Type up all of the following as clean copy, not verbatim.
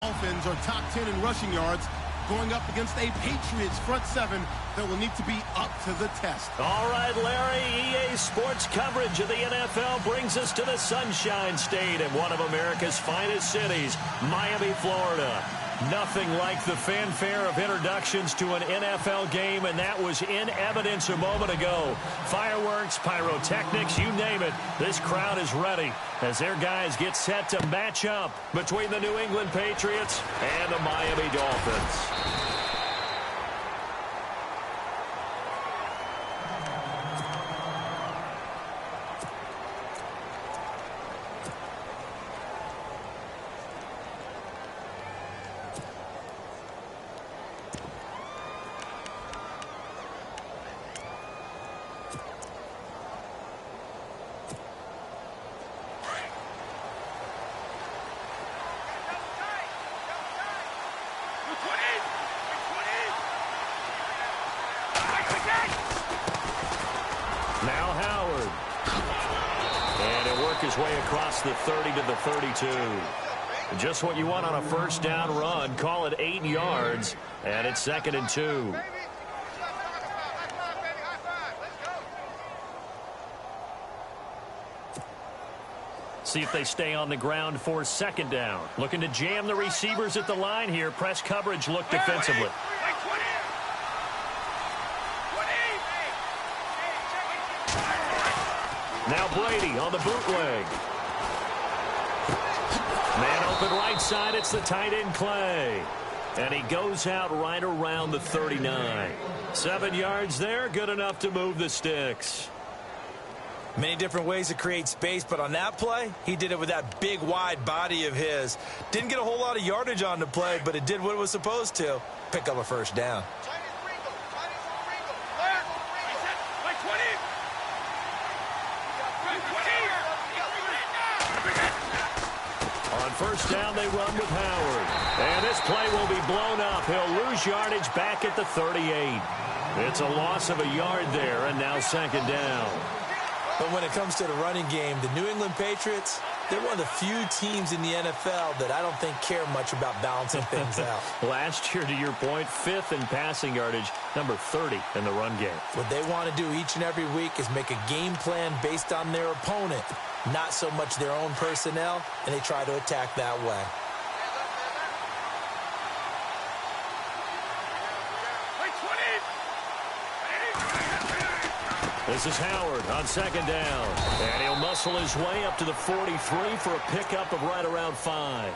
Dolphins are top 10 in rushing yards, going up against a Patriots front seven that will need to be up to the test. All right, Larry, EA Sports coverage of the NFL brings us to the Sunshine State in one of America's finest cities, Miami, Florida. Nothing like the fanfare of introductions to an NFL game, and that was in evidence a moment ago. Fireworks, pyrotechnics, you name it. This crowd is ready as their guys get set to match up between the New England Patriots and the Miami Dolphins. Now Howard. And he'll work his way across the 30 to the 32. Just what you want on a first down run. Call it 8 yards. And it's 2nd and 2. See if they stay on the ground for 2nd down. Looking to jam the receivers at the line here. Press coverage look defensively. Now Brady on the bootleg. Man open right side. It's the tight end Clay. And he goes out right around the 39. 7 yards there. Good enough to move the sticks. Many different ways to create space, but on that play, he did it with that big, wide body of his. Didn't get a whole lot of yardage on the play, but it did what it was supposed to. Pick up a first down. On first down, they run with Howard. And this play will be blown up. He'll lose yardage back at the 38. It's a loss of a yard there, and now 2nd down. But when it comes to the running game, the New England Patriots, they're one of the few teams in the NFL that I don't think care much about balancing things out. Last year, to your point, 5th in passing yardage, number 30 in the run game. What they want to do each and every week is make a game plan based on their opponent, not so much their own personnel, and they try to attack that way. This is Howard on 2nd down. And he'll muscle his way up to the 43 for a pickup of right around 5.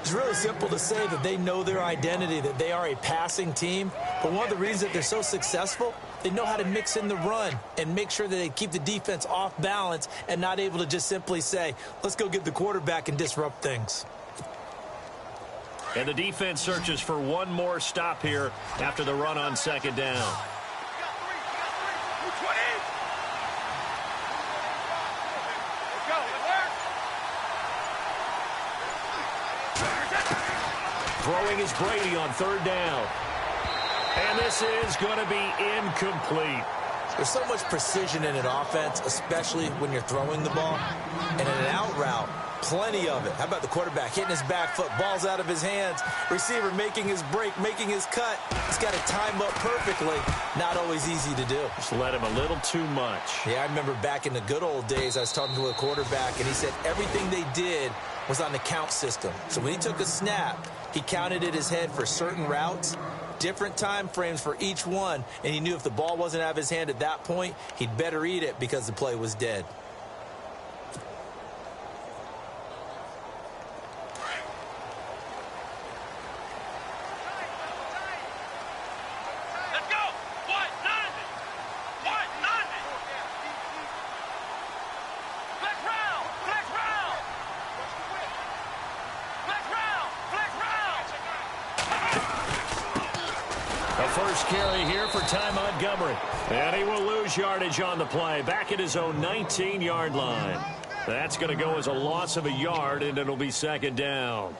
It's really simple to say that they know their identity, that they are a passing team. But one of the reasons that they're so successful, they know how to mix in the run and make sure that they keep the defense off balance and not able to just simply say, let's go get the quarterback and disrupt things. And the defense searches for one more stop here after the run on 2nd down. Throwing is Brady on 3rd down. And this is going to be incomplete. There's so much precision in an offense, especially when you're throwing the ball. And in an out route, plenty of it. How about the quarterback hitting his back foot, ball's out of his hands, receiver making his break, making his cut. He's got to time up perfectly. Not always easy to do. Just let him a little too much. Yeah, I remember back in the good old days, I was talking to a quarterback, and he said everything they did was on the count system. So when he took a snap, he counted in his head for certain routes, different time frames for each one, and he knew if the ball wasn't out of his hand at that point, he'd better eat it because the play was dead. First carry here for Ty Montgomery. And he will lose yardage on the play. Back at his own 19-yard line. That's going to go as a loss of a yard, and it'll be 2nd down.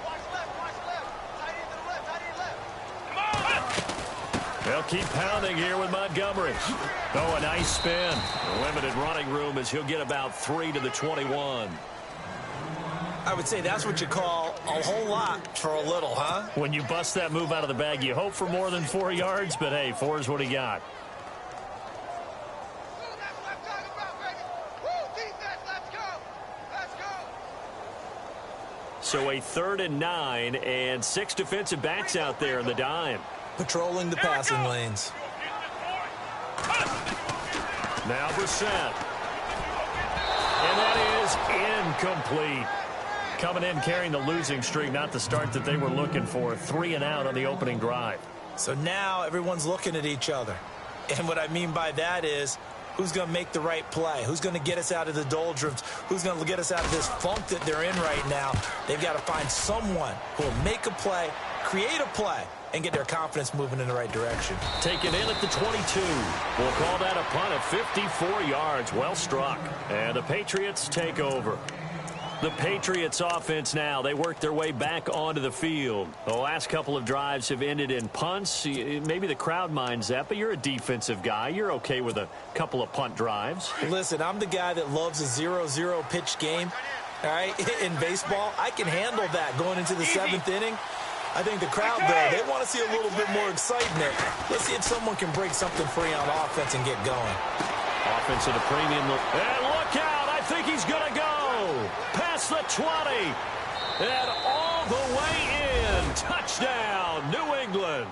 Watch left. Tight end to the left. They'll keep pounding here with Montgomery. Oh, a nice spin. Limited running room as he'll get about 3 to the 21. I would say that's what you call a whole lot for a little, huh? When you bust that move out of the bag, you hope for more than 4 yards, but hey, 4 is what he got. So a 3rd and 9 and 6 defensive backs out there in the dime. Patrolling the passing lanes. Now Brissett. And that is incomplete. Coming in carrying the losing streak, not the start that they were looking for. 3 and out on the opening drive. So now everyone's looking at each other. And what I mean by that is, who's going to make the right play? Who's going to get us out of the doldrums? Who's going to get us out of this funk that they're in right now? They've got to find someone who will make a play, create a play, and get their confidence moving in the right direction. Taken in at the 22. We'll call that a punt of 54 yards. Well struck. And the Patriots take over. The Patriots offense now, they work their way back onto the field. The last couple of drives have ended in punts. Maybe the crowd minds that, but you're a defensive guy. You're okay with a couple of punt drives. Listen, I'm the guy that loves a 0-0 pitch game. All right, in baseball, I can handle that going into the 7th inning. I think the crowd, though, they want to see a little bit more excitement. Let's see if someone can break something free on offense and get going. Offense at a premium. And look out. I think he's going to go. Past the 20. And all the way in. Touchdown, New England.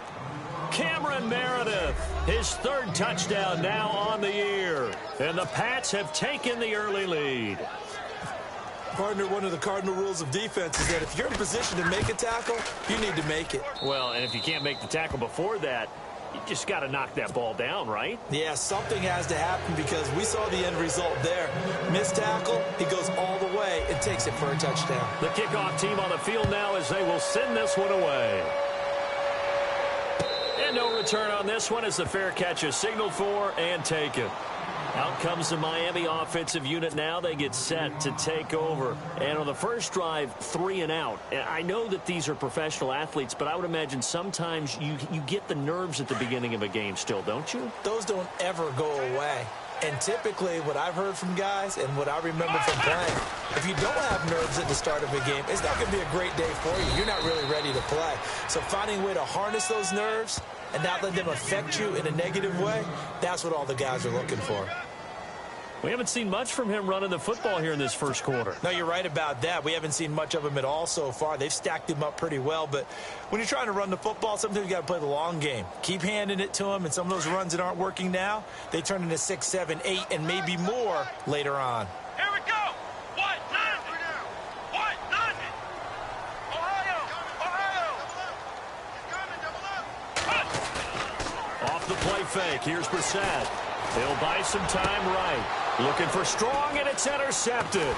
Cameron Meredith, his 3rd touchdown now on the year. And the Pats have taken the early lead. Partner, one of the cardinal rules of defense is that if you're in a position to make a tackle, you need to make it. Well, and if you can't make the tackle before that, you just got to knock that ball down, right? Yeah, something has to happen because we saw the end result there. Missed tackle, he goes all the way and takes it for a touchdown. The kickoff team on the field now as they will send this one away. And no return on this one as the fair catch is signaled for and taken. Out comes the Miami offensive unit now. They get set to take over. And on the first drive, 3 and out. I know that these are professional athletes, but I would imagine sometimes you get the nerves at the beginning of a game still, don't you? Those don't ever go away. And typically what I've heard from guys and what I remember from playing, if you don't have nerves at the start of a game, it's not going to be a great day for you. You're not really ready to play. So finding a way to harness those nerves and not let them affect you in a negative way, that's what all the guys are looking for. We haven't seen much from him running the football here in this first quarter. No, you're right about that. We haven't seen much of him at all so far. They've stacked him up pretty well, but when you're trying to run the football, sometimes you got to play the long game. Keep handing it to him, and some of those runs that aren't working now, they turn into 6, 7, 8, and maybe more later on. Here we go. What? Nothing. What? Nothing. Ohio. Off the play fake. Here's Brissett. He'll buy some time right. Looking for Strong, and it's intercepted.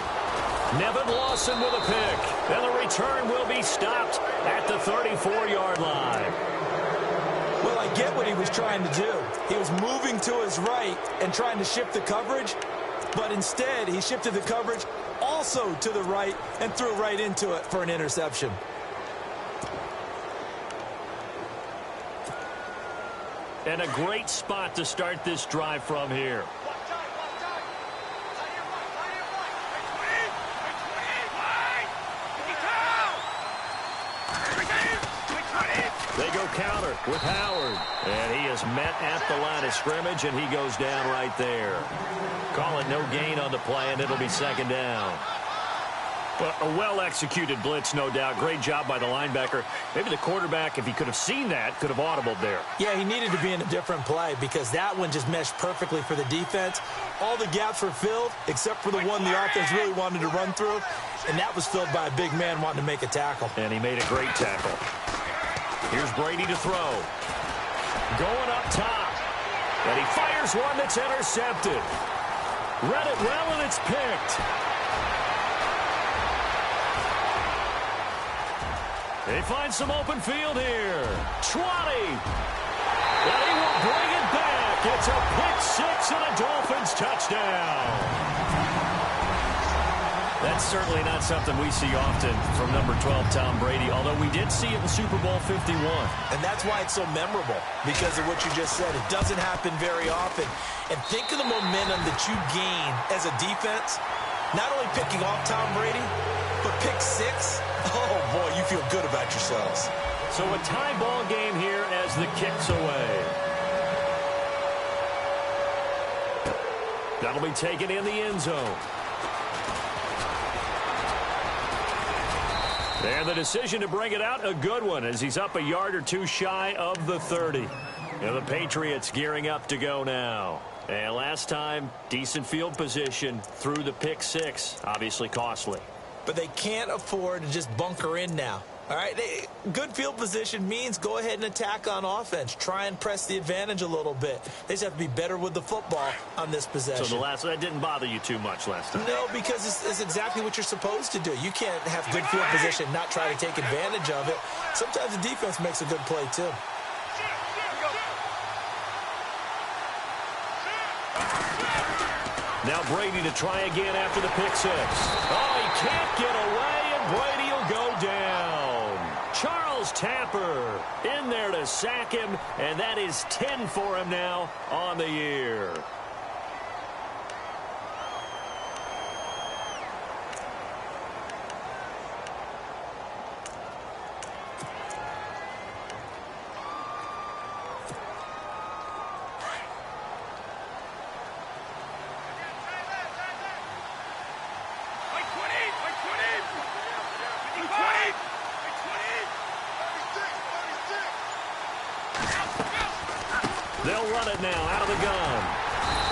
Nevin Lawson with a pick. And the return will be stopped at the 34-yard line. Well, I get what he was trying to do. He was moving to his right and trying to shift the coverage, but instead he shifted the coverage also to the right and threw right into it for an interception. And a great spot to start this drive from here. They go counter with Howard. And he is met at the line of scrimmage, and he goes down right there. Call it no gain on the play, and it'll be 2nd down. Well, a well-executed blitz, no doubt. Great job by the linebacker. Maybe the quarterback, if he could have seen that, could have audibled there. Yeah, he needed to be in a different play because that one just meshed perfectly for the defense. All the gaps were filled except for the one the offense really wanted to run through, and that was filled by a big man wanting to make a tackle. And he made a great tackle. Here's Brady to throw. Going up top. And he fires one that's intercepted. Read it well, and it's picked. They find some open field here. 20. And he will bring it back. It's a pick six and a Dolphins touchdown. That's certainly not something we see often from number 12, Tom Brady, although we did see it in Super Bowl 51. And that's why it's so memorable, because of what you just said. It doesn't happen very often. And think of the momentum that you gain as a defense, not only picking off Tom Brady, but pick 6. Oh, boy, you feel good about yourselves. So a tie ball game here as the kick's away. That'll be taken in the end zone. And the decision to bring it out, a good one, as he's up a yard or two shy of the 30. And the Patriots gearing up to go now. And last time, decent field position through the pick 6, obviously costly. But they can't afford to just bunker in now. All right, good field position means go ahead and attack on offense. Try and press the advantage a little bit. They just have to be better with the football on this possession. So that didn't bother you too much last time? No, because it's exactly what you're supposed to do. You can't have good field position and not try to take advantage of it. Sometimes the defense makes a good play, too. Now Brady to try again after the pick 6. Oh, he can't get away, and Brady will go down. Charles Tapper in there to sack him, and that is 10 for him now on the year. They'll run it now out of the gun.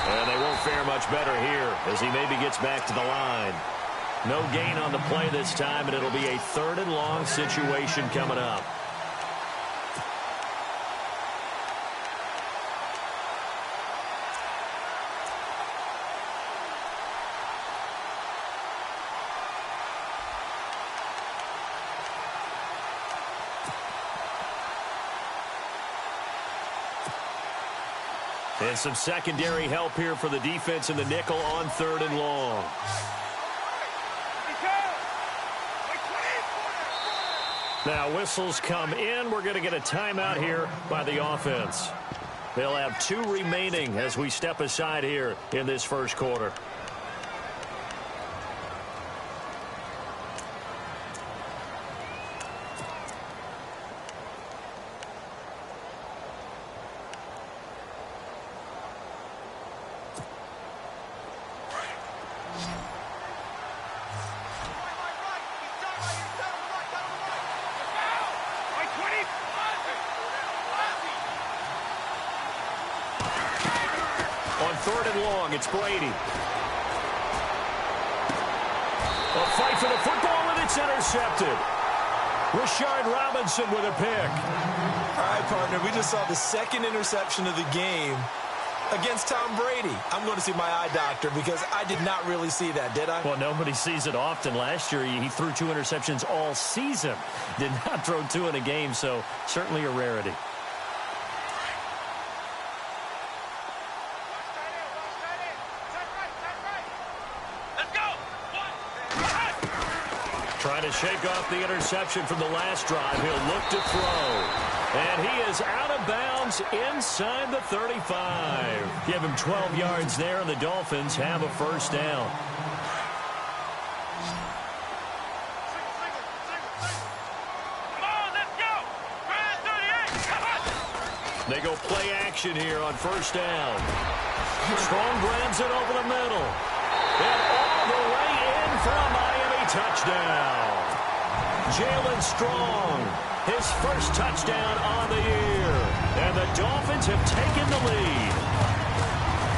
And they won't fare much better here as he maybe gets back to the line. No gain on the play this time, and it'll be a 3rd and long situation coming up. And some secondary help here for the defense in the nickel on 3rd and long. Now whistles come in. We're going to get a timeout here by the offense. They'll have 2 remaining as we step aside here in this first quarter. On 3rd and long, it's Brady. A fight for the football, and it's intercepted. Rashard Robinson with a pick. All right, partner, we just saw the 2nd interception of the game against Tom Brady. I'm going to see my eye doctor because I did not really see that, did I? Well, nobody sees it often. Last year, he threw 2 interceptions all season. Did not throw 2 in a game, so certainly a rarity. Trying to shake off the interception from the last drive. He'll look to throw. And he is out of bounds inside the 35. Give him 12 yards there, and the Dolphins have a first down. They go play action here on first down. Strong grabs it over the middle. And all the way in for a Miami touchdown. Jalen Strong, his first touchdown on the year. And the Dolphins have taken the lead.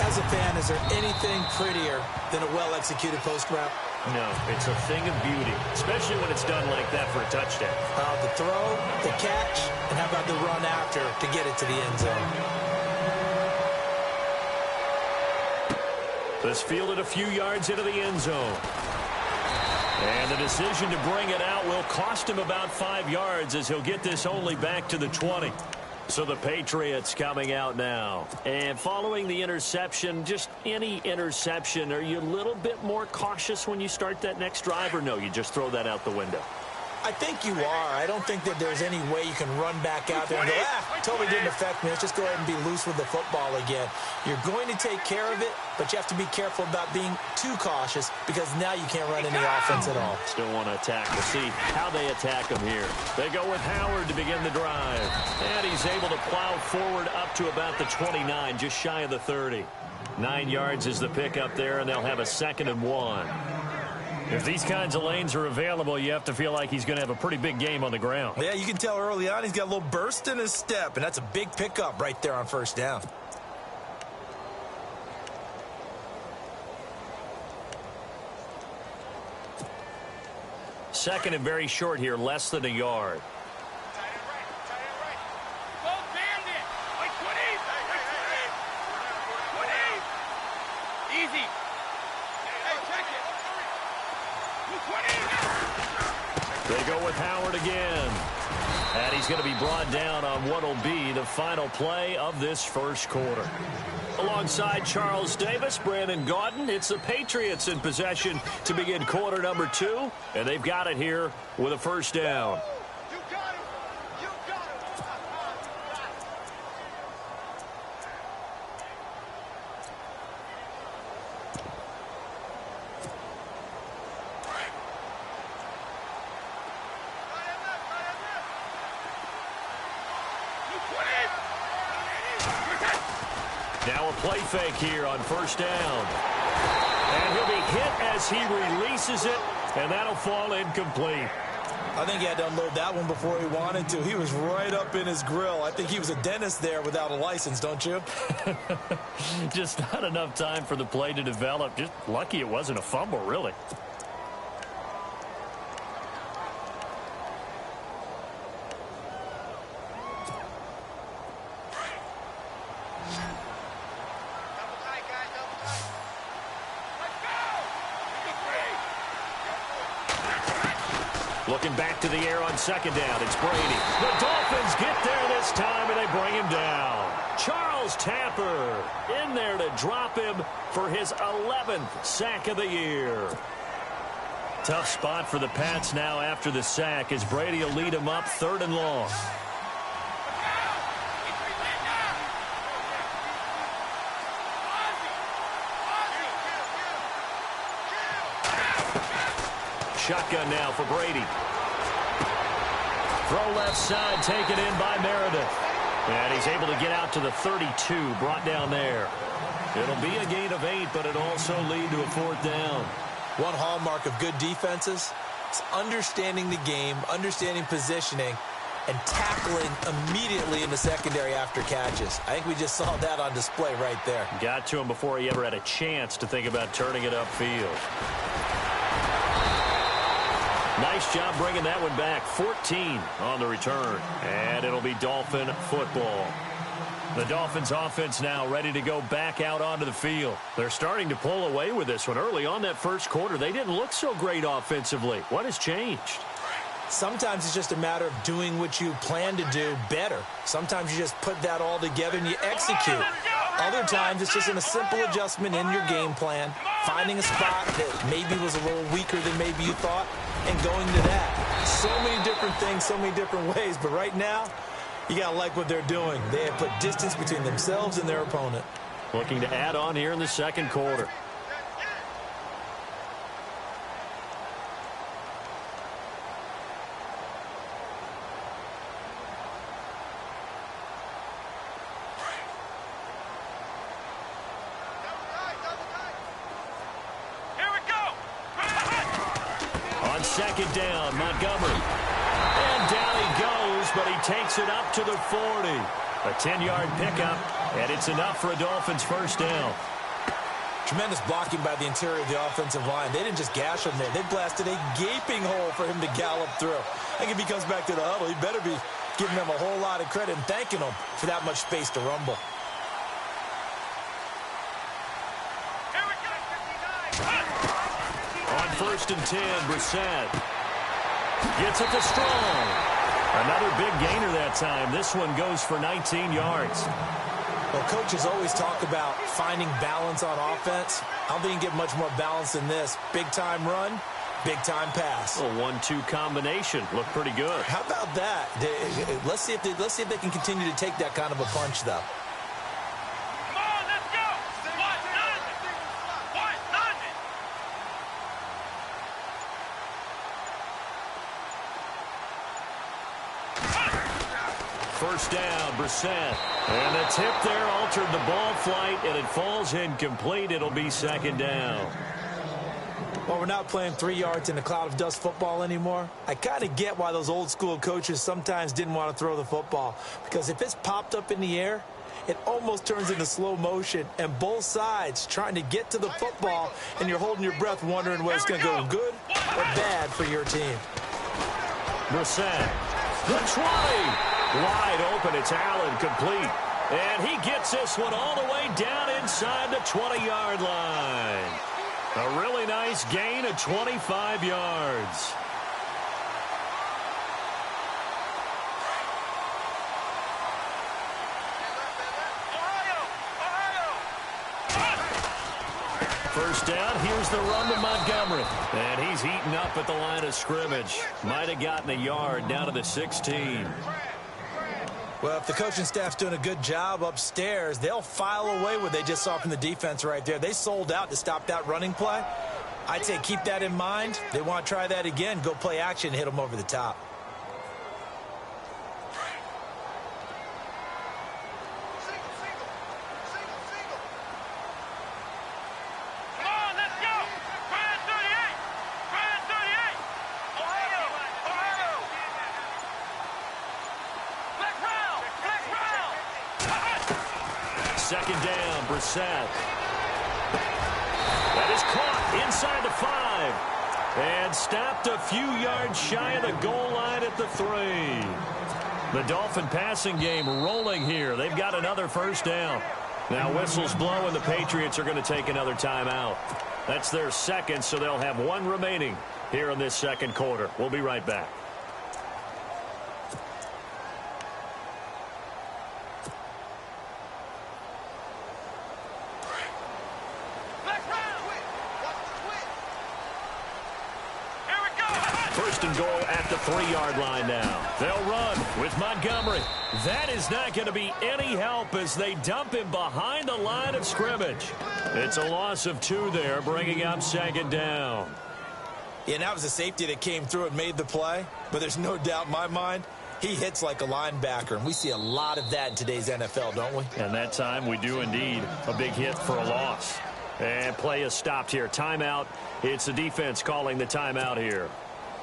As a fan, is there anything prettier than a well-executed post route? No, it's a thing of beauty, especially when it's done like that for a touchdown. The throw, the catch, and how about the run after to get it to the end zone? This fielded a few yards into the end zone. And the decision to bring it out will cost him about 5 yards as he'll get this only back to the 20. So the Patriots coming out now. And following the interception, just any interception, are you a little bit more cautious when you start that next drive, or no, you just throw that out the window? I think you are. I don't think that there's any way you can run back out there and go, totally didn't affect me. Let's just go ahead and be loose with the football again. You're going to take care of it, but you have to be careful about being too cautious because now you can't run any offense at all. Still want to attack. We'll see how they attack him here. They go with Howard to begin the drive. And he's able to plow forward up to about the 29, just shy of the 30. 9 yards is the pickup there, and they'll have a 2nd and 1. If these kinds of lanes are available, you have to feel like he's going to have a pretty big game on the ground. Yeah, you can tell early on he's got a little burst in his step, and that's a big pickup right there on 1st down. Second and very short here, less than a yard. They go with Howard again. And he's going to be brought down on what will be the final play of this first quarter. Alongside Charles Davis, Brandon Gaudin, it's the Patriots in possession to begin quarter number 2. And they've got it here with a 1st down. Now a play fake here on 1st down. And he'll be hit as he releases it, and that'll fall incomplete. I think he had to unload that one before he wanted to. He was right up in his grill. I think he was a dentist there without a license, don't you? Just not enough time for the play to develop. Just lucky it wasn't a fumble, really. Looking back to the air on 2nd down. It's Brady. The Dolphins get there this time, and they bring him down. Charles Tapper in there to drop him for his 11th sack of the year. Tough spot for the Pats now after the sack as Brady will lead him up 3rd and long. Shotgun now for Brady. Throw left side, taken in by Meredith. And he's able to get out to the 32, brought down there. It'll be a gain of 8, but it'll also lead to a 4th down. One hallmark of good defenses is understanding the game, understanding positioning, and tackling immediately in the secondary after catches. I think we just saw that on display right there. Got to him before he ever had a chance to think about turning it upfield. Nice job bringing that one back. 14 on the return. And it'll be Dolphin football. The Dolphins offense now ready to go back out onto the field. They're starting to pull away with this one. Early on that first quarter, they didn't look so great offensively. What has changed? Sometimes it's just a matter of doing what you plan to do better. Sometimes you just put that all together and you execute. Other times it's just in a simple adjustment in your game plan, finding a spot that maybe was a little weaker than maybe you thought, and going to that. So many different things, so many different ways, but right now, you got to like what they're doing. They have put distance between themselves and their opponent. Looking to add on here in the second quarter. Second down, Montgomery. And down he goes, but he takes it up to the 40. A 10-yard pickup, and it's enough for a Dolphins first down. Tremendous blocking by the interior of the offensive line. They didn't just gash him there. They blasted a gaping hole for him to gallop through. I think if he comes back to the huddle, he better be giving them a whole lot of credit and thanking them for that much space to rumble. On 1st and 10, Brissett gets it to Strong. Another big gainer that time. This one goes for 19 yards. Well, coaches always talk about finding balance on offense. I don't think you can get much more balance than this. Big-time run, big-time pass. A 1-2 combination. Looked pretty good. How about that? Let's see if they can continue to take that kind of a punch, though. Come on, let's go. What? Nothing. What? Nothing. First down, Brissett. And the tip there altered the ball flight, and it falls incomplete. It'll be second down. Well, we're not playing 3 yards in a cloud of dust football anymore. I kind of get why those old school coaches sometimes didn't want to throw the football. Because if it's popped up in the air, it almost turns into slow motion. And both sides trying to get to the football, and you're holding your breath wondering whether it's going to go good or bad for your team. Brissett, the 20. Wide open, it's Allen, complete. And he gets this one all the way down inside the 20-yard line. A really nice gain of 25 yards. First down, here's the run to Montgomery. And he's eaten up at the line of scrimmage. Might have gotten a yard down to the 16. Well, if the coaching staff's doing a good job upstairs, they'll file away what they just saw from the defense right there. They sold out to stop that running play. I'd say keep that in mind. They want to try that again. Go play action, hit them over the top. Second down, Brissett. That is caught inside the 5. And stopped a few yards shy of the goal line at the 3. The Dolphin passing game rolling here. They've got another first down. Now whistles blow and the Patriots are going to take another timeout. That's their second, so they'll have one remaining here in this second quarter. We'll be right back. First and goal at the 3-yard line now. They'll run with Montgomery. That is not going to be any help as they dump him behind the line of scrimmage. It's a loss of 2 there, bringing up second down. Yeah, that was a safety that came through and made the play. But there's no doubt in my mind, he hits like a linebacker. And we see a lot of that in today's NFL, don't we? And that time we do indeed. A big hit for a loss. And play is stopped here. Timeout. It's the defense calling the timeout here.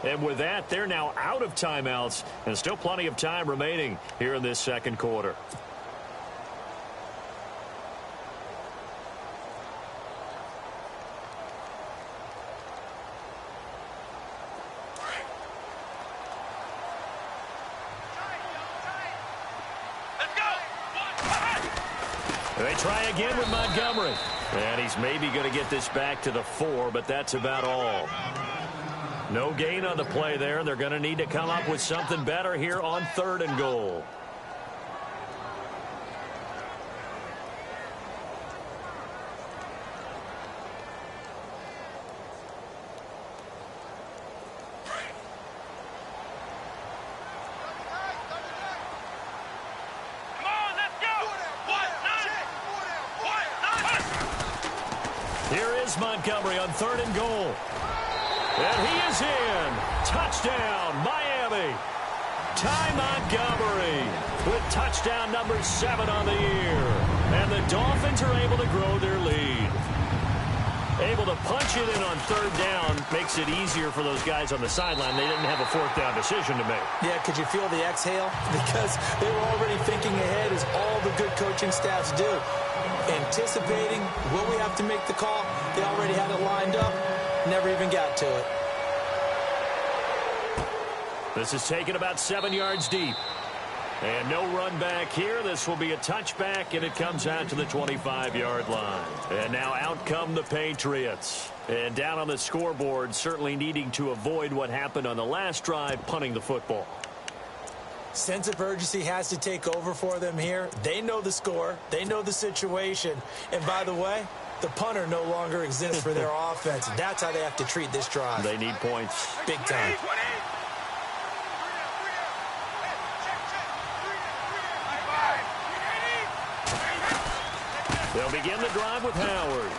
And with that, they're now out of timeouts, and still plenty of time remaining here in this second quarter. They try again with Montgomery. And he's maybe going to get this back to the 4, but that's about all. No gain on the play there. They're going to need to come up with something better here on 3rd and goal. Here is Montgomery on 3rd and goal. And he is in. Touchdown, Miami. Ty Montgomery with touchdown number 7 on the year. And the Dolphins are able to grow their lead. Able to punch it in on 3rd down makes it easier for those guys on the sideline. They didn't have a 4th down decision to make. Yeah, could you feel the exhale? Because they were already thinking ahead, as all the good coaching staffs do. Anticipating, will we have to make the call? They already had it lined up. Never even got to it. This is taken about 7 yards deep. And no run back here. This will be a touchback, and it comes out to the 25-yard line. And now out come the Patriots. And down on the scoreboard, certainly needing to avoid what happened on the last drive, punting the football. Sense of urgency has to take over for them here. They know the score. They know the situation. And by the way, the punter no longer exists for their offense. That's how they have to treat this drive. They need points. Big time. They'll begin the drive with Howard.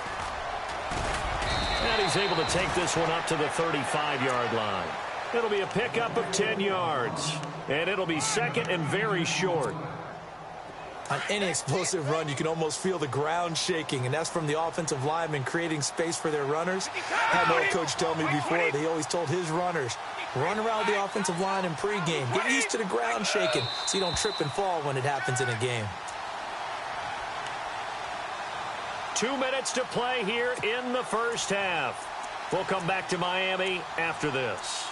And he's able to take this one up to the 35-yard line. It'll be a pickup of 10 yards. And it'll be second and very short. On any explosive run, you can almost feel the ground shaking, and that's from the offensive linemen creating space for their runners. I had an old coach tell me before, they always told his runners, run around the offensive line in pregame. Get used to the ground shaking so you don't trip and fall when it happens in a game. 2 minutes to play here in the first half. We'll come back to Miami after this.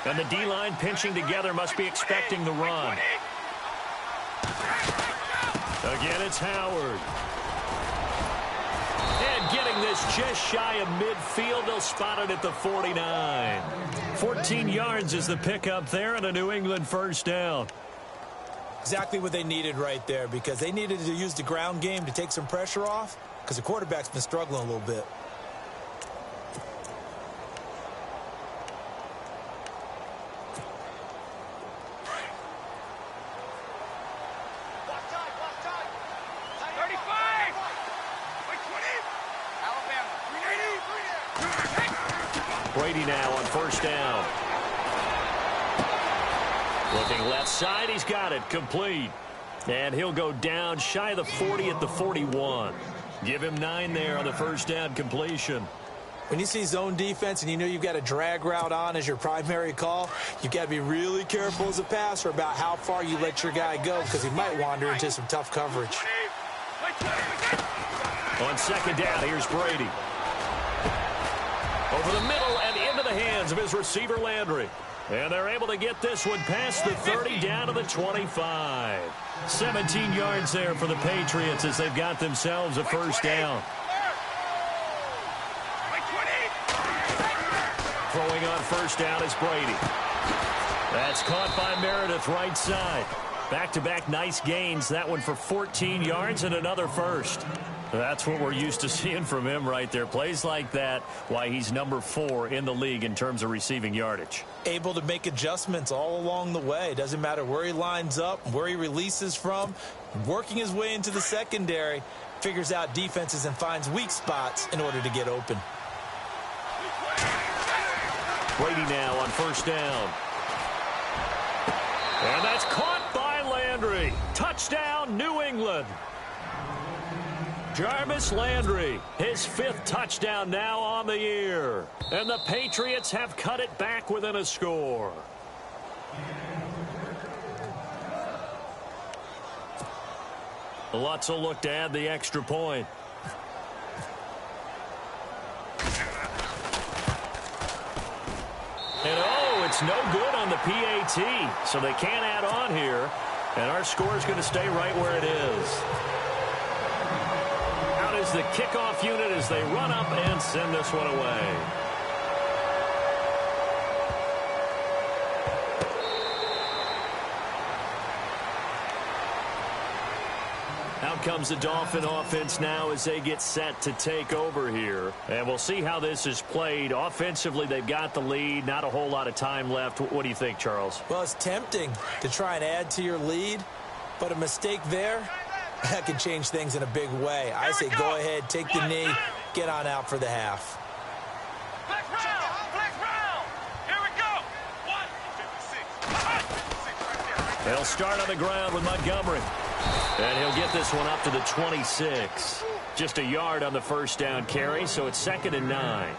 And the D-line pinching together must be expecting the run. Again, it's Howard. And getting this just shy of midfield. They'll spot it at the 49. 14 yards is the pickup there and a New England first down. Exactly what they needed right there, because they needed to use the ground game to take some pressure off, because the quarterback's been struggling a little bit. Brady now on first down. Looking left side, he's got it, complete. And he'll go down shy of the 40 at the 41. Give him 9 there on the first down completion. When you see zone defense and you know you've got a drag route on as your primary call, you've got to be really careful as a passer about how far you let your guy go, because he might wander into some tough coverage. On second down, here's Brady. Over the middle and into the hands of his receiver, Landry. And they're able to get this one past the 30 down to the 25. 17 yards there for the Patriots as they've got themselves a first down. Throwing on first down is Brady. That's caught by Meredith right side. Back-to-back nice gains. That one for 14 yards and another first. That's what we're used to seeing from him right there. Plays like that, why he's number 4 in the league in terms of receiving yardage. Able to make adjustments all along the way. Doesn't matter where he lines up, where he releases from. Working his way into the secondary. Figures out defenses and finds weak spots in order to get open. Brady now on first down. And that's caught by Landry. Touchdown, New England. Jarvis Landry, his 5th touchdown now on the year. And the Patriots have cut it back within a score. Lutz will look to add the extra point. And oh, it's no good on the PAT. So they can't add on here. And our score is going to stay right where it is. Out is the kickoff unit as they run up and send this one away. Out comes the Dolphin offense now as they get set to take over here. And we'll see how this is played. Offensively, they've got the lead. Not a whole lot of time left. What do you think, Charles? Well, it's tempting to try and add to your lead, but a mistake there, that can change things in a big way. I say go ahead, take the knee, get on out for the half. Black round. Here we go. 156. They'll start on the ground with Montgomery. And he'll get this one up to the 26. Just a yard on the first down carry, so it's 2nd and 9.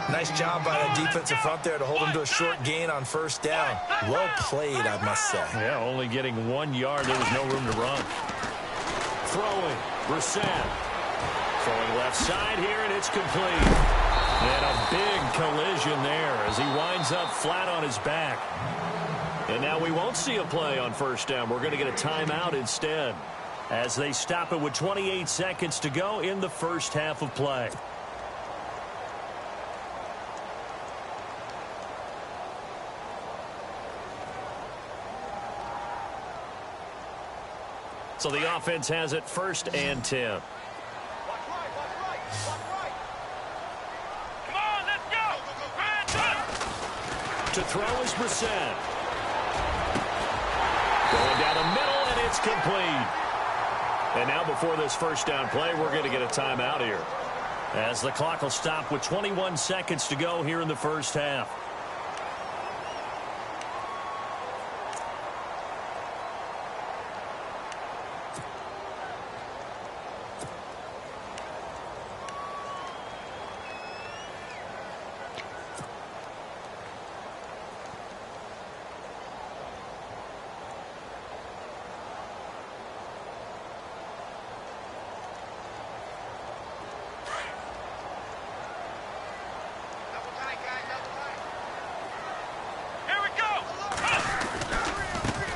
Nice job by the defensive front there to hold him to a short gain on first down. Well played, I must say. Yeah, only getting 1 yard. There was no room to run. Throwing, Brissett. Throwing left side here, and it's complete. And a big collision there as he winds up flat on his back. And now we won't see a play on first down. We're going to get a timeout instead. as they stop it with 28 seconds to go in the first half of play. So the offense has it 1st and 10. Watch right. Come on, let's go. Hands up. To throw is Brissett. Going down the middle, and it's complete. And now before this first down play, we're going to get a timeout here, as the clock will stop with 21 seconds to go here in the first half.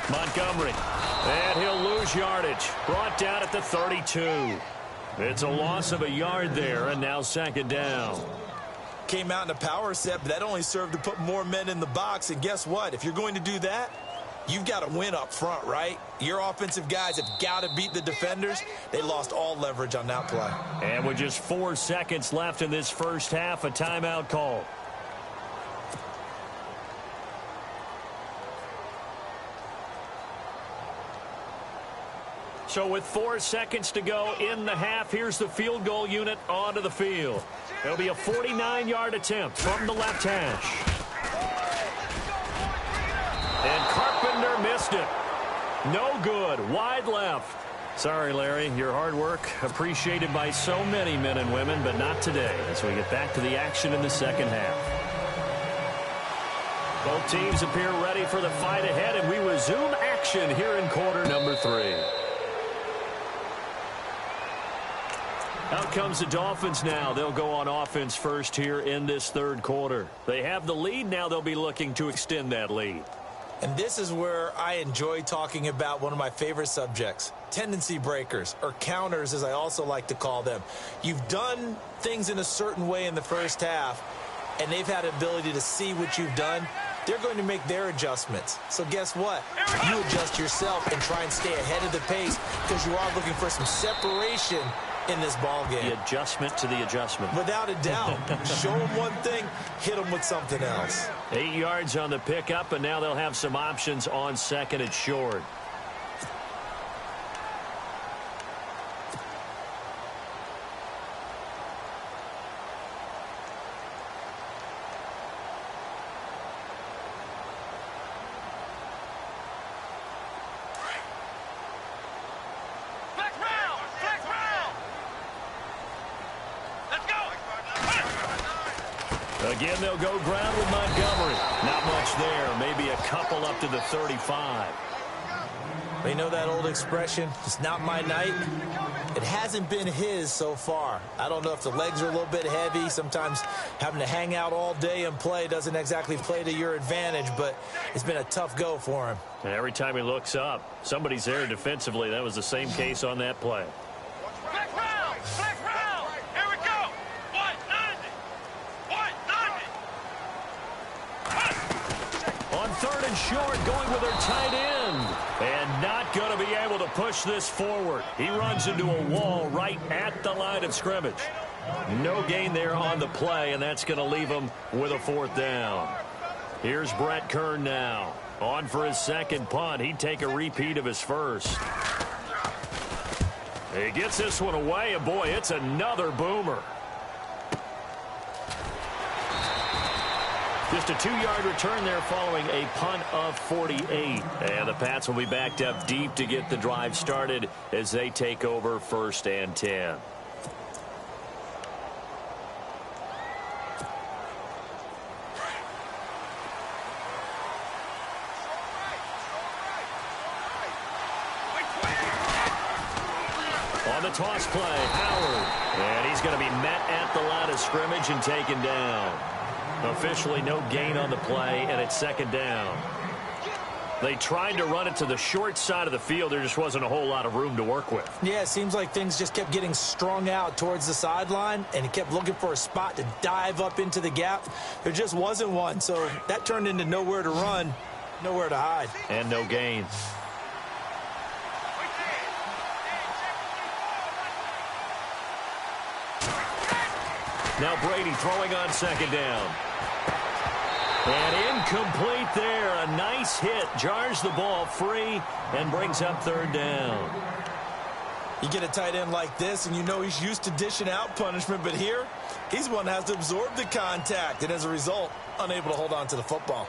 Montgomery, and he'll lose yardage. Brought down at the 32. It's a loss of a yard there, and now 2nd down. Came out in a power set, but that only served to put more men in the box. And guess what? If you're going to do that, you've got to win up front, right? Your offensive guys have got to beat the defenders. They lost all leverage on that play. And with just 4 seconds left in this first half, a timeout call. So with 4 seconds to go in the half, here's the field goal unit onto the field. It'll be a 49-yard attempt from the left hash. And Carpenter missed it. No good. Wide left. Sorry, Larry. Your hard work appreciated by so many men and women, but not today as we get back to the action in the second half. Both teams appear ready for the fight ahead, and we resume action here in quarter number 3. Out comes the Dolphins now. They'll go on offense first here in this 3rd quarter. They have the lead. Now they'll be looking to extend that lead. And this is where I enjoy talking about one of my favorite subjects, tendency breakers, or counters as I also like to call them. You've done things in a certain way in the first half, and they've had the ability to see what you've done. They're going to make their adjustments. So guess what? You adjust yourself and try and stay ahead of the pace because you are looking for some separation in this ball game. The adjustment to the adjustment. Without a doubt. Show them one thing, hit them with something else. 8 yards on the pickup, and now they'll have some options on 2nd and short. Again, they'll go ground with Montgomery. Not much there. Maybe a couple up to the 35. They know that old expression, it's not my night. It hasn't been his so far. I don't know if the legs are a little bit heavy. Sometimes having to hang out all day and play doesn't exactly play to your advantage, but it's been a tough go for him. And every time he looks up, somebody's there defensively. That was the same case on that play. On 3rd and short, going with their tight end. And not going to be able to push this forward. He runs into a wall right at the line of scrimmage. No gain there on the play, and that's going to leave him with a 4th down. Here's Brett Kern now. On for his 2nd punt. He'd take a repeat of his first. He gets this one away, and boy, it's another boomer. Just a 2-yard return there following a punt of 48. And the Pats will be backed up deep to get the drive started as they take over 1st and 10. On the toss play, Howard. And he's going to be met at the line of scrimmage and taken down. Officially no gain on the play, and it's 2nd down. They tried to run it to the short side of the field. There just wasn't a whole lot of room to work with. Yeah, it seems like things just kept getting strung out towards the sideline, and he kept looking for a spot to dive up into the gap. There just wasn't one, so that turned into nowhere to run, nowhere to hide. And no gains. Now Brady throwing on second down. And incomplete there. A nice hit. Jars the ball free and brings up third down. You get a tight end like this, and you know he's used to dishing out punishment, but here, he's one that has to absorb the contact, and as a result, unable to hold on to the football.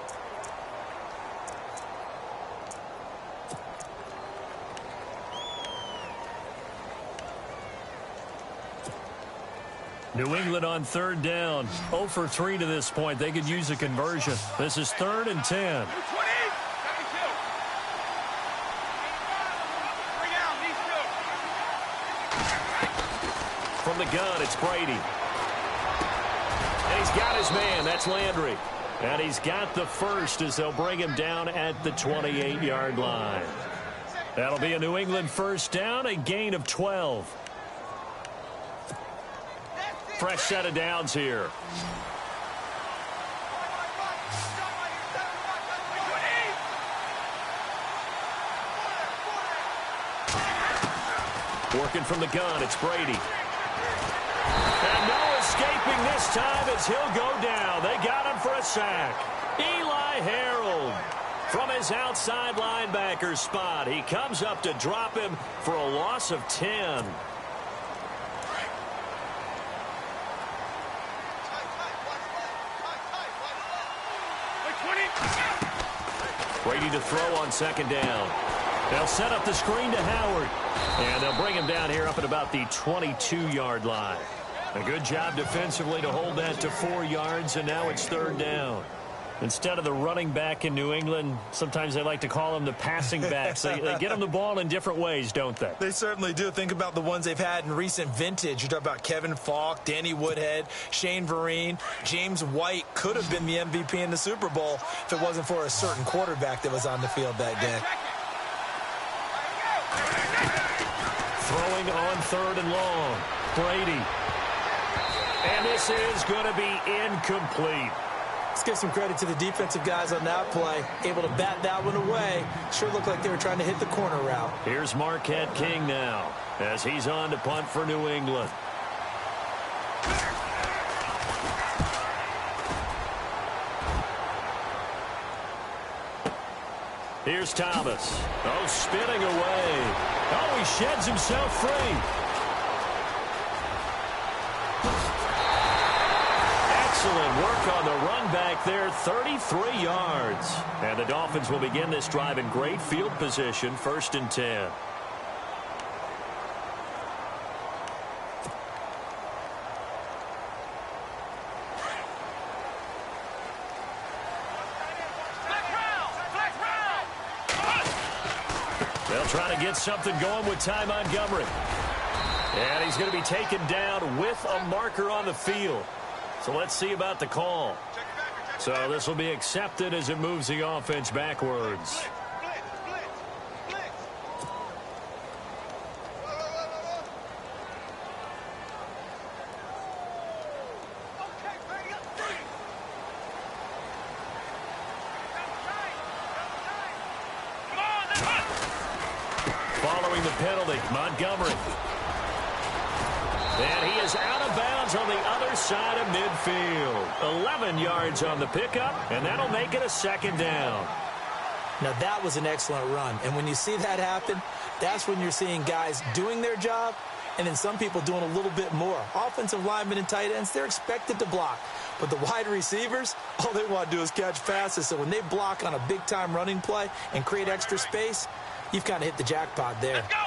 New England on third down. 0 for 3 to this point. They could use a conversion. This is 3rd and 10. From the gun, it's Brady. And he's got his man. That's Landry. And he's got the first as they'll bring him down at the 28-yard line. That'll be a New England first down, a gain of 12. Fresh set of downs here. Working from the gun, it's Brady. And no escaping this time as he'll go down. They got him for a sack. Eli Harold from his outside linebacker spot. He comes up to drop him for a loss of 10. Brady to throw on second down. They'll set up the screen to Howard. And they'll bring him down here up at about the 22-yard line. A good job defensively to hold that to 4 yards, and now it's third down. Instead of the running back in New England, sometimes they like to call them the passing backs. They get them the ball in different ways, don't they? They certainly do. Think about the ones they've had in recent vintage. You talk about Kevin Falk, Danny Woodhead, Shane Vereen. James White could have been the MVP in the Super Bowl if it wasn't for a certain quarterback that was on the field that day. Throwing on third and long. Brady. And this is going to be incomplete. Let's give some credit to the defensive guys on that play. Able to bat that one away. Sure looked like they were trying to hit the corner route. Here's Marquette King now as he's on to punt for New England. Here's Thomas. Oh, spinning away. Oh, he sheds himself free. Excellent work on the run back there, 33 yards. And the Dolphins will begin this drive in great field position, 1st and 10. They'll try to get something going with Ty Montgomery. And he's going to be taken down with a marker on the field. So let's see about the call. So this will be accepted as it moves the offense backwards. Following the penalty, Montgomery. And he is out of bounds on the other side of midfield. 11 yards on the pickup, and that'll make it a 2nd down. Now, that was an excellent run. And when you see that happen, that's when you're seeing guys doing their job and then some people doing a little bit more. Offensive linemen and tight ends, they're expected to block. But the wide receivers, all they want to do is catch passes. So when they block on a big-time running play and create extra space, you've kind of hit the jackpot there. Let's go!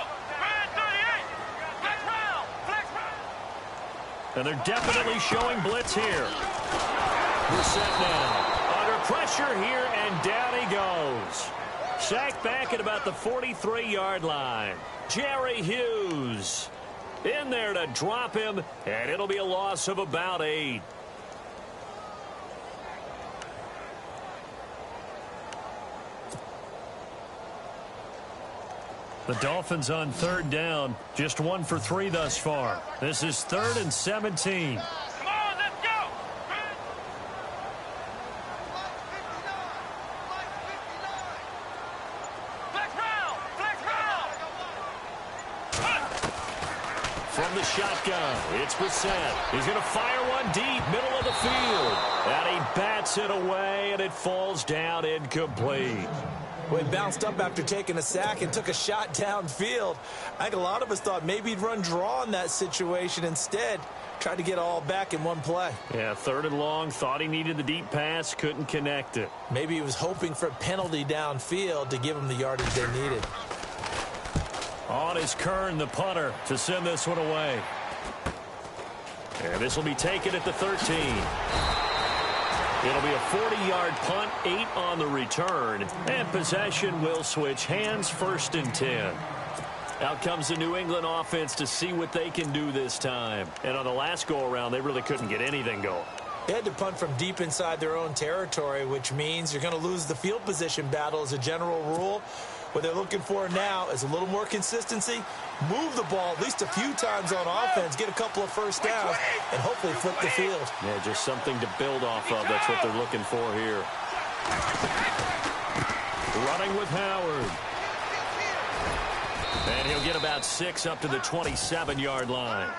And they're definitely showing blitz here. We're set now. Under pressure here, and down he goes. Sacked back at about the 43-yard line. Jerry Hughes in there to drop him, and it'll be a loss of about 8. The Dolphins on third down, just 1 for 3 thus far. This is 3rd and 17. Come on, let's go! Flex round! Flex round! From the shotgun, it's Brissett. He's going to fire one deep, middle of the field. And he bats it away, and it falls down incomplete. Well, he bounced up after taking a sack and took a shot downfield. I think a lot of us thought maybe he'd run draw in that situation. Instead, tried to get all back in one play. Yeah, 3rd and long, thought he needed the deep pass, couldn't connect it. Maybe he was hoping for a penalty downfield to give him the yardage they needed. On is Kern, the punter, to send this one away. And this will be taken at the 13. It'll be a 40-yard punt, 8 on the return, and possession will switch hands, 1st and 10. Out comes the New England offense to see what they can do this time. And on the last go-around, they really couldn't get anything going. They had to punt from deep inside their own territory, which means you're going to lose the field position battle as a general rule. What they're looking for now is a little more consistency, move the ball at least a few times on offense, get a couple of first downs, and hopefully flip the field. Yeah, just something to build off of. That's what they're looking for here. Running with Howard. And he'll get about 6 up to the 27-yard line.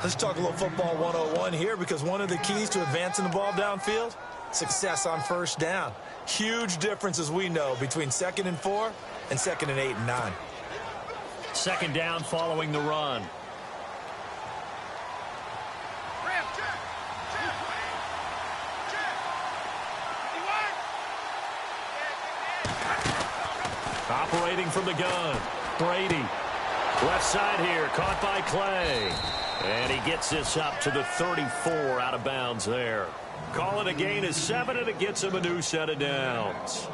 Let's talk a little football 101 here, because one of the keys to advancing the ball downfield, success on first down. Huge difference, as we know, between 2nd and 4 and 2nd and 8 and 9. 2nd down following the run. Operating from the gun, Brady. Left side here, caught by Clay. And he gets this up to the 34, out of bounds there. Call it a gain of 7, and it gets him a new set of downs.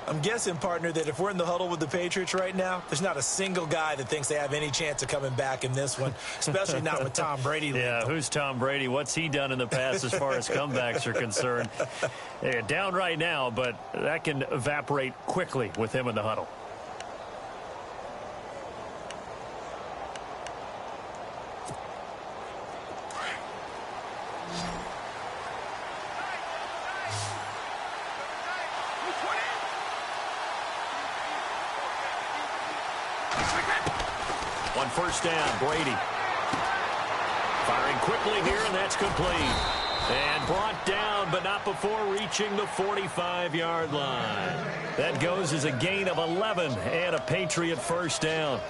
I'm guessing, partner, that if we're in the huddle with the Patriots right now, there's not a single guy that thinks they have any chance of coming back in this one, especially not with Tom Brady. Yeah, who's Tom Brady? What's he done in the past as far as comebacks are concerned? Yeah, down right now, but that can evaporate quickly with him in the huddle. On first down, Brady. Firing quickly here, and that's complete. And brought down, but not before reaching the 45-yard line. That goes as a gain of 11 and a Patriot first down.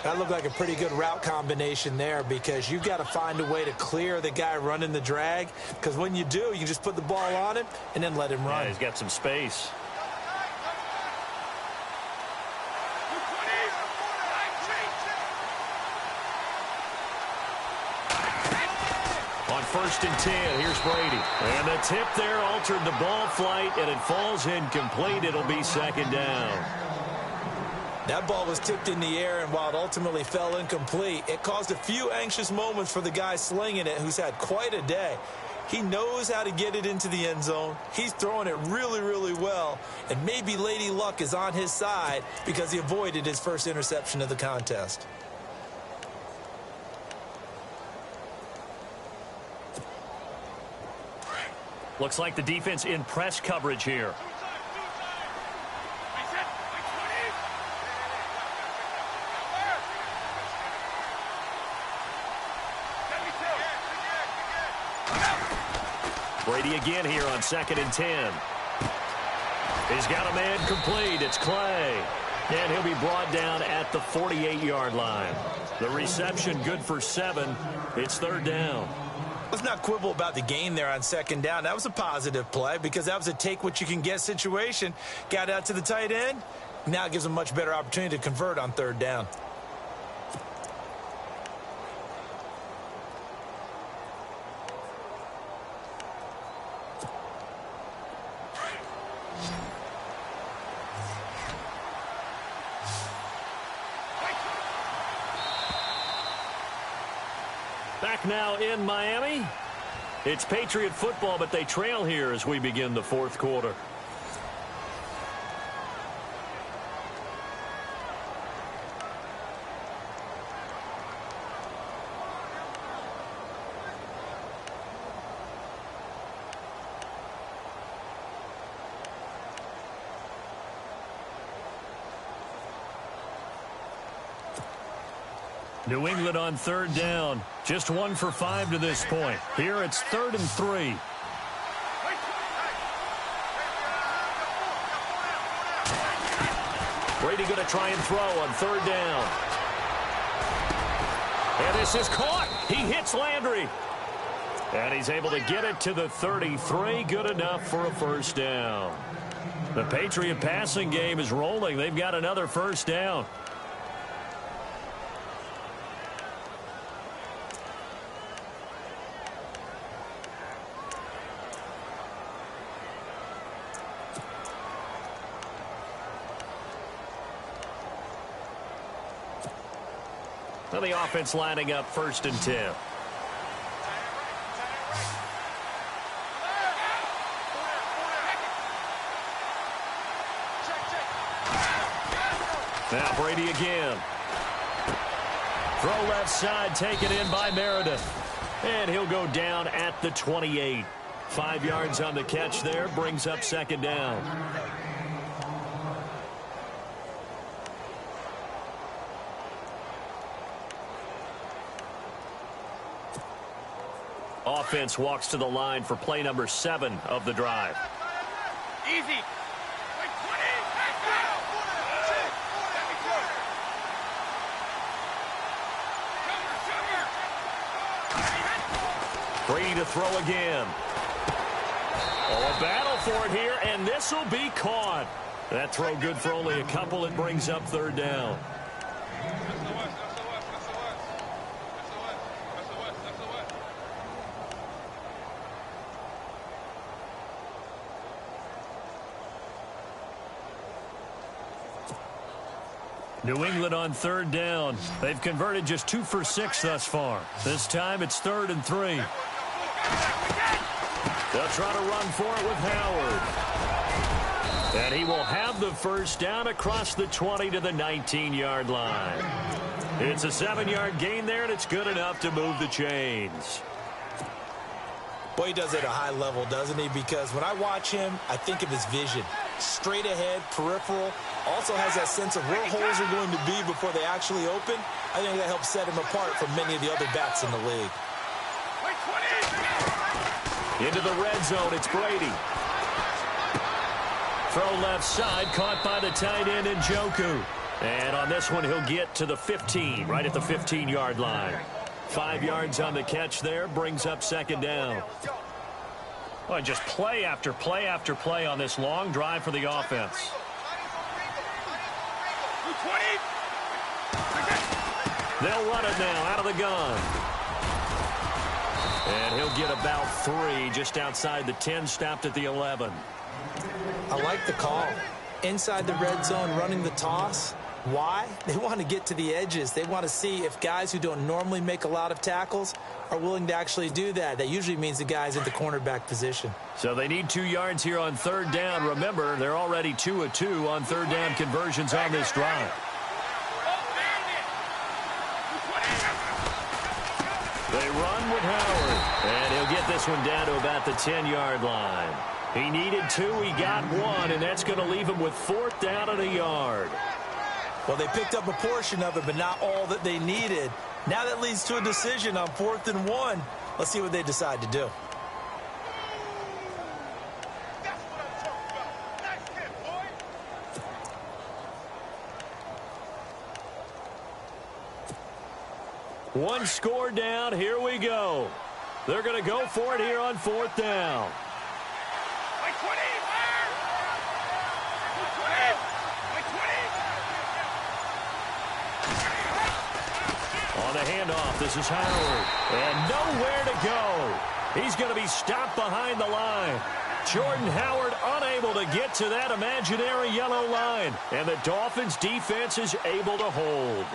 That looked like a pretty good route combination there, because you've got to find a way to clear the guy running the drag, because when you do, you just put the ball on him and then let him run. Yeah, he's got some space. On 1st and 10, here's Brady. And the tip there altered the ball flight, and it falls incomplete. It'll be 2nd down. That ball was tipped in the air, and while it ultimately fell incomplete, it caused a few anxious moments for the guy slinging it, who's had quite a day. He knows how to get it into the end zone. He's throwing it really, really well, and maybe Lady Luck is on his side because he avoided his first interception of the contest. Looks like the defense in press coverage here. Brady again here on 2nd and 10. He's got a man complete. It's Clay. And he'll be brought down at the 48-yard line. The reception good for 7. It's 3rd down. Let's not quibble about the gain there on 2nd down. That was a positive play, because that was a take-what-you-can-get situation. Got out to the tight end. Now it gives him a much better opportunity to convert on 3rd down. Back now in Miami. It's Patriot football, but they trail here as we begin the 4th quarter. New England on third down. Just 1 for 5 to this point. Here it's 3rd and 3. Brady going to try and throw on 3rd down. And this is caught. He hits Landry. And he's able to get it to the 33. Good enough for a first down. The Patriot passing game is rolling. They've got another first down. Now the offense lining up 1st and 10. Now Brady again. Throw left side, taken in by Meredith. And he'll go down at the 28. 5 yards on the catch there, brings up 2nd down. Offense walks to the line for play number 7 of the drive. Easy. Brady to throw again. Oh, a battle for it here, and this will be caught. That throw good for only a couple. It brings up 3rd down. New England on 3rd down. They've converted just 2 for 6 thus far. This time it's 3rd and 3. They'll try to run for it with Howard. And he will have the first down across the 20 to the 19-yard line. It's a 7-yard gain there, and it's good enough to move the chains. Boy, he does it at a high level, doesn't he? Because when I watch him, I think of his vision. Straight ahead, peripheral. Also has that sense of where holes are going to be before they actually open. I think that helps set him apart from many of the other backs in the league. Into the red zone, it's Brady. Throw left side, caught by the tight end Njoku. And on this one, he'll get to the 15, right at the 15-yard line. 5 yards on the catch there, brings up 2nd down. Well, just play after play after play on this long drive for the offense. They'll run it now out of the gun. And he'll get about 3 just outside the 10, stopped at the 11. I like the call. Inside the red zone, running the toss. Why? They want to get to the edges. They want to see if guys who don't normally make a lot of tackles are willing to actually do that. That usually means the guys at the cornerback position. So they need 2 yards here on 3rd down. Remember, they're already 2 of 2 on 3rd down conversions on this drive. They run with Howard, and he'll get this one down to about the 10-yard line. He needed 2, he got 1, and that's going to leave him with 4th down and a yard. Well, they picked up a portion of it, but not all that they needed. Now that leads to a decision on 4th and 1. Let's see what they decide to do. One score down. Here we go. They're going to go for it here on 4th down. On the handoff, this is Howard. And nowhere to go. He's going to be stopped behind the line. Jordan Howard unable to get to that imaginary yellow line. And the Dolphins defense is able to hold.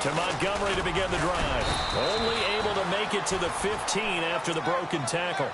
To Montgomery to begin the drive. Only able to make it to the 15 after the broken tackle.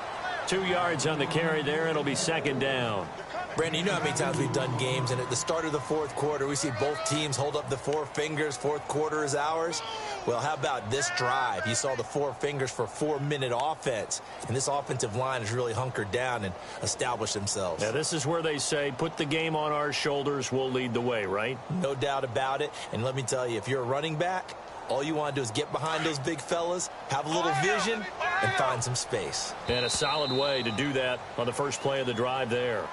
2 yards on the carry there. It'll be 2nd down. Brandon, you know how many times we've done games, and at the start of the fourth quarter, we see both teams hold up the four fingers, fourth quarter is ours. Well, how about this drive? You saw the four fingers for 4-minute offense, and this offensive line has really hunkered down and established themselves. Now, this is where they say, put the game on our shoulders, we'll lead the way, right? No doubt about it, and let me tell you, if you're a running back, all you want to do is get behind those big fellas, have a little vision, and find some space. And a solid way to do that on the first play of the drive there.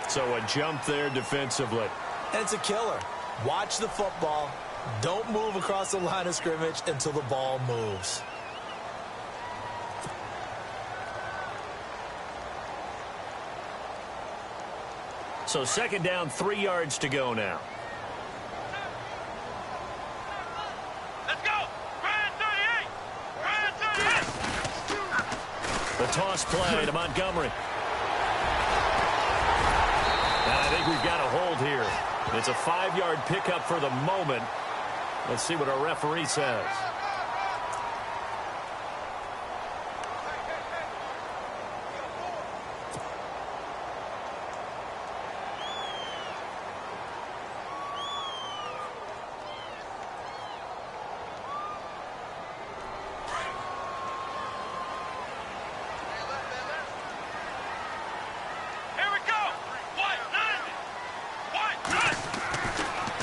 So a jump there defensively. And it's a killer. Watch the football. Don't move across the line of scrimmage until the ball moves. So second down, 3 yards to go now. Let's go! Brand 38! Brand 38! The toss play to Montgomery. And I think we've got a hold here. It's a 5-yard pickup for the moment. Let's see what our referee says.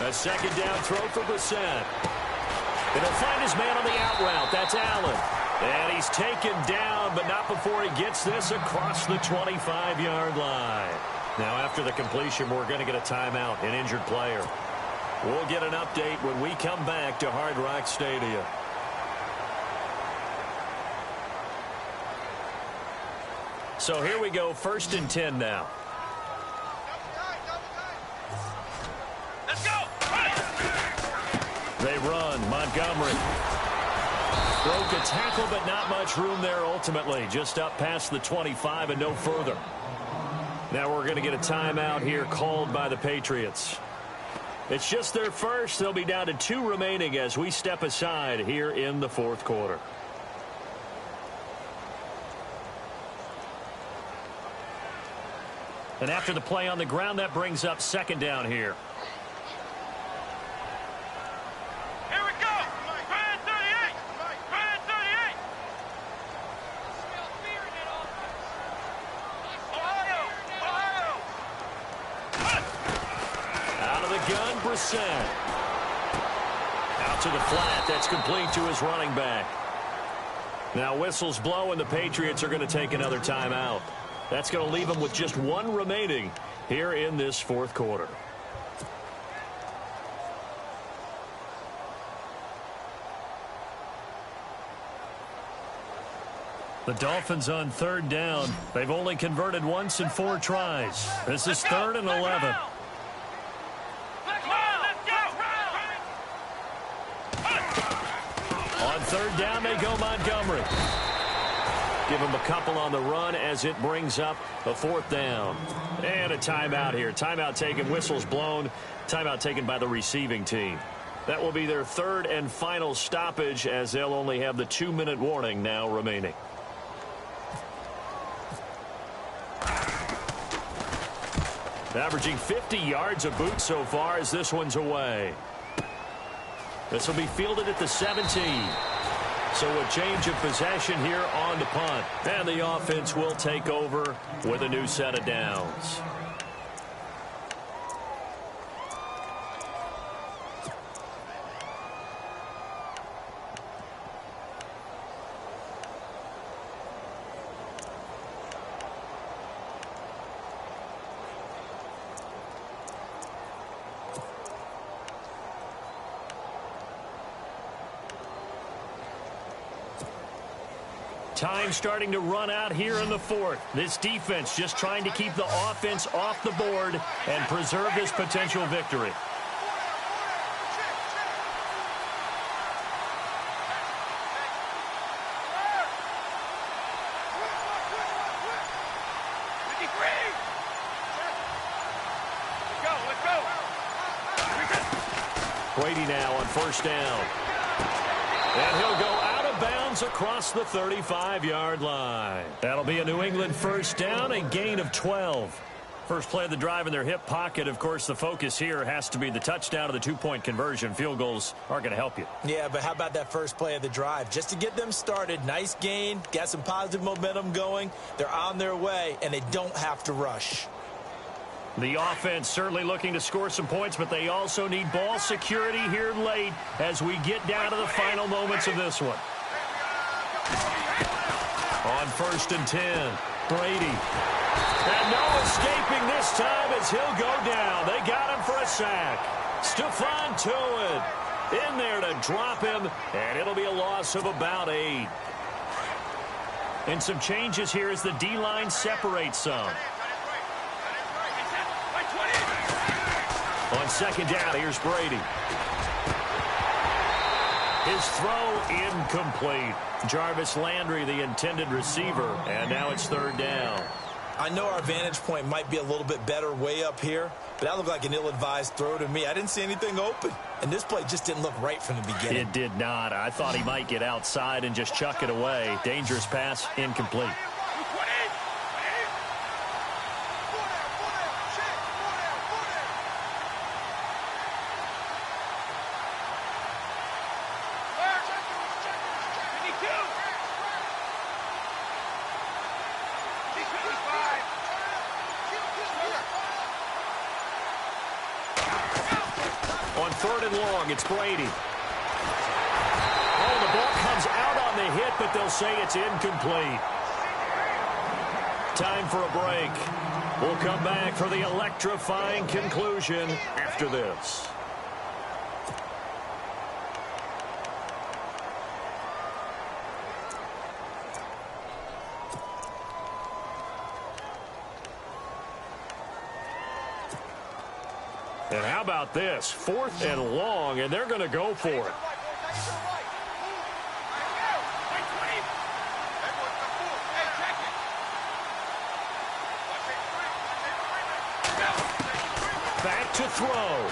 A second down throw for Brissett. And he'll find his man on the out route. That's Allen. And he's taken down, but not before he gets this across the 25-yard line. Now, after the completion, we're going to get a timeout, an injured player. We'll get an update when we come back to Hard Rock Stadium. So here we go, 1st and 10 now. They run. Montgomery broke a tackle, but not much room there ultimately. Just up past the 25 and no further. Now we're going to get a timeout here called by the Patriots. It's just their first. They'll be down to 2 remaining as we step aside here in the fourth quarter. And after the play on the ground, that brings up second down here. Out to the flat. That's complete to his running back. Now whistles blow and the Patriots are going to take another timeout. That's going to leave them with just 1 remaining here in this fourth quarter. The Dolphins on 3rd down. They've only converted once in 4 tries. This is 3rd and 11. On 3rd down, they go Montgomery. Give him a couple on the run as it brings up a 4th down. And a timeout here. Timeout taken, whistles blown. Timeout taken by the receiving team. That will be their 3rd and final stoppage as they'll only have the 2-minute warning now remaining. Averaging 50 yards a boot so far as this one's away. This will be fielded at the 17. So a change of possession here on the punt. And the offense will take over with a new set of downs. Time starting to run out here in the 4th. This defense just trying to keep the offense off the board and preserve this potential victory. Brady now on 1st down. And he'll go out of bounds across the 35-yard line. That'll be a New England 1st down, a gain of 12. First play of the drive in their hip pocket. Of course, the focus here has to be the touchdown or the two-point conversion. Field goals aren't going to help you. Yeah, but how about that first play of the drive? Just to get them started, nice gain, got some positive momentum going. They're on their way, and they don't have to rush. The offense certainly looking to score some points, but they also need ball security here late as we get down to the final moments of this one. On 1st and 10, Brady. And no escaping this time as he'll go down. They got him for a sack. Stephon Tuitt in there to drop him, and it'll be a loss of about 8. And some changes here as the D-line separates some. On 2nd down, here's Brady. His throw incomplete. Jarvis Landry, the intended receiver, and now it's 3rd down. I know our vantage point might be a little bit better way up here, but that looked like an ill-advised throw to me. I didn't see anything open, and this play just didn't look right from the beginning. It did not. I thought he might get outside and just chuck it away. Dangerous pass, incomplete. On 3rd and long, it's Brady. Oh, the ball comes out on the hit, but they'll say it's incomplete. Time for a break. We'll come back for the electrifying conclusion after this. And how about this? 4th and long, and they're going to go for it. Back to throw.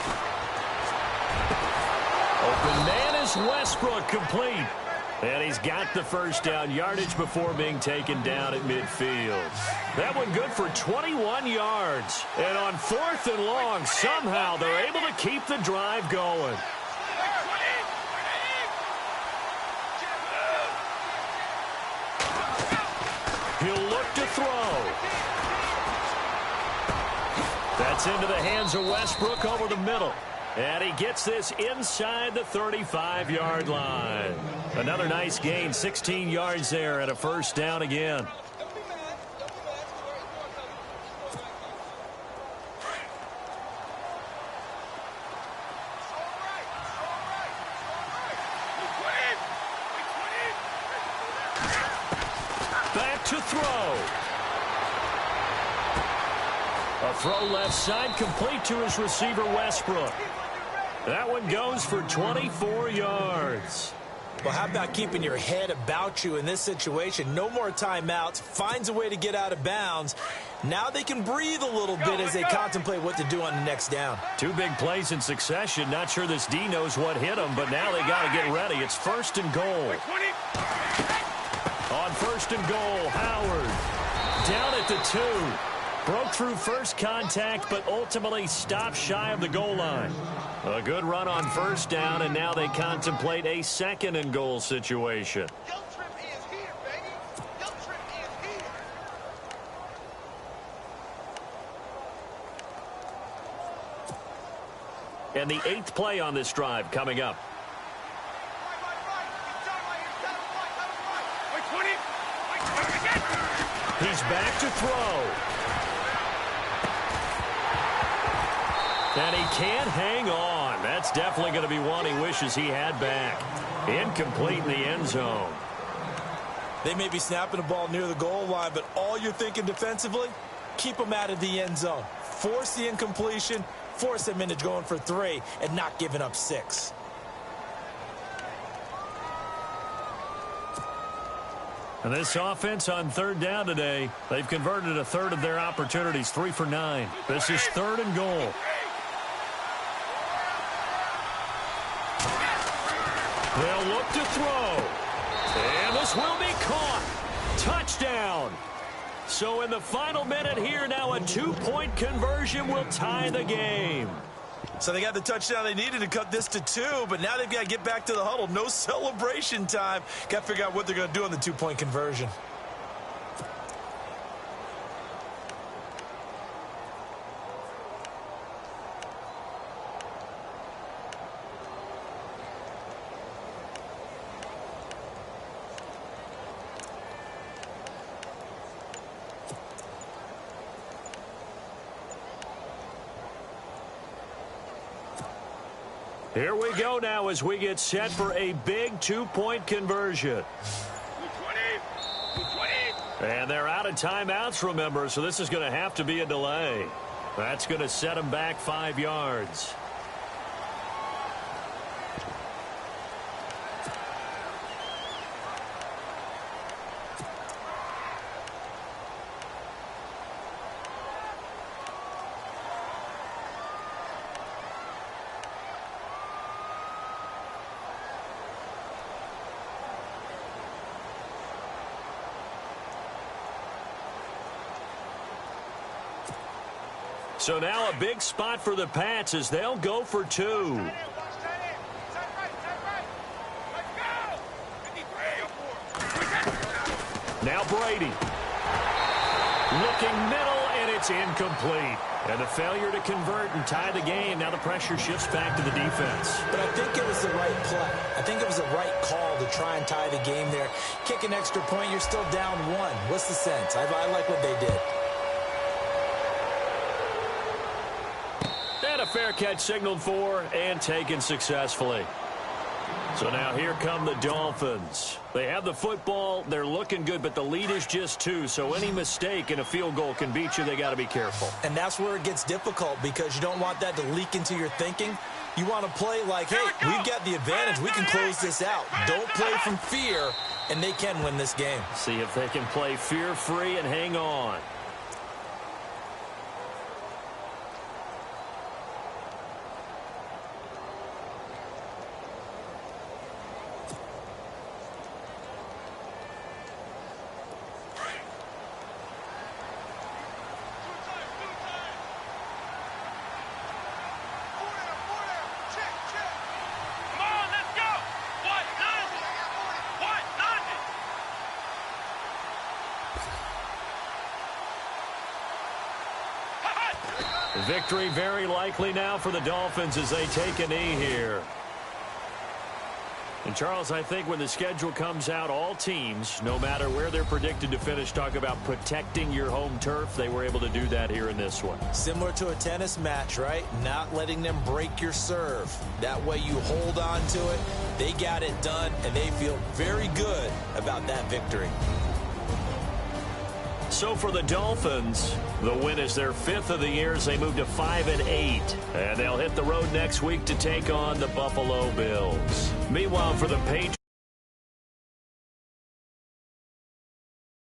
Open man is Westbrook, complete. And he's got the first down yardage before being taken down at midfield. That one good for 21 yards. And on 4th and long, somehow they're able to keep the drive going. He'll look to throw. That's into the hands of Westbrook over the middle. And he gets this inside the 35-yard line. Another nice gain, 16 yards there and a first down again. Back to throw. A throw left side, complete to his receiver, Westbrook. That one goes for 24 yards. Well, how about keeping your head about you in this situation? No more timeouts. Finds a way to get out of bounds. Now they can breathe a little bit as they contemplate what to do on the next down. 2 big plays in succession. Not sure this D knows what hit him, but now they got to get ready. It's 1st and goal. On 1st and goal, Howard down at the 2. Broke through first contact, but ultimately stopped shy of the goal line. A good run on 1st down, and now they contemplate a 2nd and goal situation. And the 8th play on this drive coming up. He's back to throw. And he can't hang on. That's definitely going to be one he wishes he had back. Incomplete in the end zone. They may be snapping the ball near the goal line, but all you're thinking defensively, keep them out of the end zone. Force the incompletion, force them into going for 3, and not giving up 6. And this offense on 3rd down today, they've converted a 1/3 of their opportunities, 3 for 9. This is 3rd and goal. They'll look to throw. And this will be caught. Touchdown. So in the final minute here, now a 2-point conversion will tie the game. So they got the touchdown they needed to cut this to 2, but now they've got to get back to the huddle. No celebration time. Got to figure out what they're going to do on the 2-point conversion. Here we go now as we get set for a big 2-point conversion. And they're out of timeouts, remember, so this is going to have to be a delay. That's going to set them back 5 yards. So now a big spot for the Pats as they'll go for 2. Now Brady. Looking middle, and it's incomplete. And the failure to convert and tie the game. Now the pressure shifts back to the defense. But I think it was the right play. I think it was the right call to try and tie the game there. Kick an extra point, you're still down 1. What's the sense? I like what they did. And a fair catch signaled for and taken successfully. So now here come the Dolphins. They have the football. They're looking good, but the lead is just 2. So any mistake in a field goal can beat you. They got to be careful. And that's where it gets difficult because you don't want that to leak into your thinking. You want to play like, hey, we've got the advantage. We can close this out. Don't play from fear, and they can win this game. See if they can play fear-free and hang on. Victory very likely now for the Dolphins as they take a knee here. And, Charles, I think when the schedule comes out, all teams, no matter where they're predicted to finish, talk about protecting your home turf. They were able to do that here in this one. Similar to a tennis match, right? Not letting them break your serve. That way you hold on to it. They got it done, and they feel very good about that victory. So for the Dolphins, the win is their 5th of the year as they move to 5-8. And they'll hit the road next week to take on the Buffalo Bills. Meanwhile, for the Patriots,